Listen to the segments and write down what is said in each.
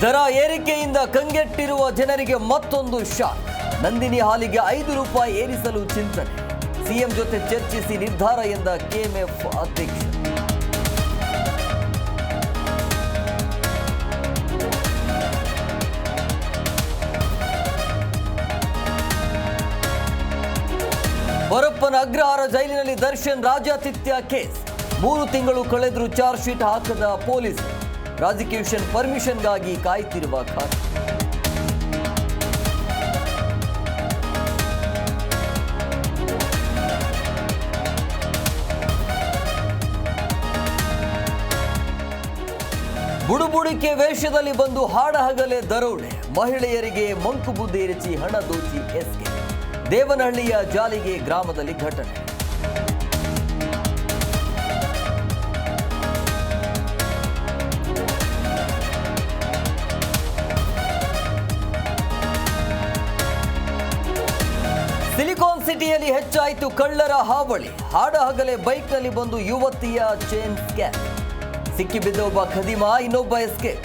ದರ ಏರಿಕೆಯಿಂದ ಕಂಗೆಟ್ಟಿರುವ ಜನರಿಗೆ ಮತ್ತೊಂದು ಶಾಕ್. ನಂದಿನಿ ಹಾಲಿಗೆ ₹5 ಏರಿಸಲು ಚಿಂತನೆ. ಸಿಎಂ ಜೊತೆ ಚರ್ಚಿಸಿ ನಿರ್ಧಾರ ಎಂದ ಕೆಎಂಎಫ್ ಅಧ್ಯಕ್ಷ. ಪರಪ್ಪನ ಅಗ್ರಹಾರ ಜೈಲಿನಲ್ಲಿ ದರ್ಶನ್ ರಾಜಾತಿಥ್ಯ ಕೇಸ್. 3 ತಿಂಗಳು ಕಳೆದರೂ ಚಾರ್ಜ್ ಶೀಟ್ ಹಾಕದ ಪೊಲೀಸ್. ಪ್ರಾಸಿಕ್ಯೂಷನ್ ಪರ್ಮಿಷನ್ಗಾಗಿ ಕಾಯ್ತಿರುವ ಖಾತೆ. ಬುಡುಬುಡಿಕೆ ವೇಷದಲ್ಲಿ ಬಂದು ಹಾಡಹಗಲೇ ದರೋಡೆ. ಮಹಿಳೆಯರಿಗೆ ಮಂಕು ಬುದ್ಧಿ ಎರಚಿ ಹಣ ದೋಚಿ ಎಸ್ಕೆ. ದೇವನಹಳ್ಳಿಯ ಜಾಲಿಗೆ ಗ್ರಾಮದಲ್ಲಿ ಘಟನೆ. ಸಿಲಿಕಾನ್ ಸಿಟಿಯಲ್ಲಿ ಹೆಚ್ಚಾಯಿತು ಕಳ್ಳರ ಹಾವಳಿ. ಹಾಡಹಗಲೇ ಬೈಕ್ನಲ್ಲಿ ಬಂದು ಯುವತಿಯ ಚೈನ್ ಸ್ಕ್ಯಾಮ್. ಸಿಕ್ಕಿಬಿದ್ದ ಒಬ್ಬ ಖದೀಮ, ಇನ್ನೊಬ್ಬ ಎಸ್ಕೇಪ್.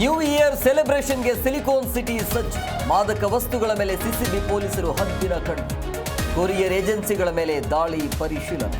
ನ್ಯೂ ಇಯರ್ ಸೆಲೆಬ್ರೇಷನ್ಗೆ ಸಿಲಿಕಾನ್ ಸಿಟಿ ಸಜ್ಜು. ಮಾದಕ ವಸ್ತುಗಳ ಮೇಲೆ ಸಿಸಿಬಿ ಪೊಲೀಸರು ಹದ್ದಿನ ಕಣ್ಣು. ಕೊರಿಯರ್ ಏಜೆನ್ಸಿಗಳ ಮೇಲೆ ದಾಳಿ ಪರಿಶೀಲನೆ.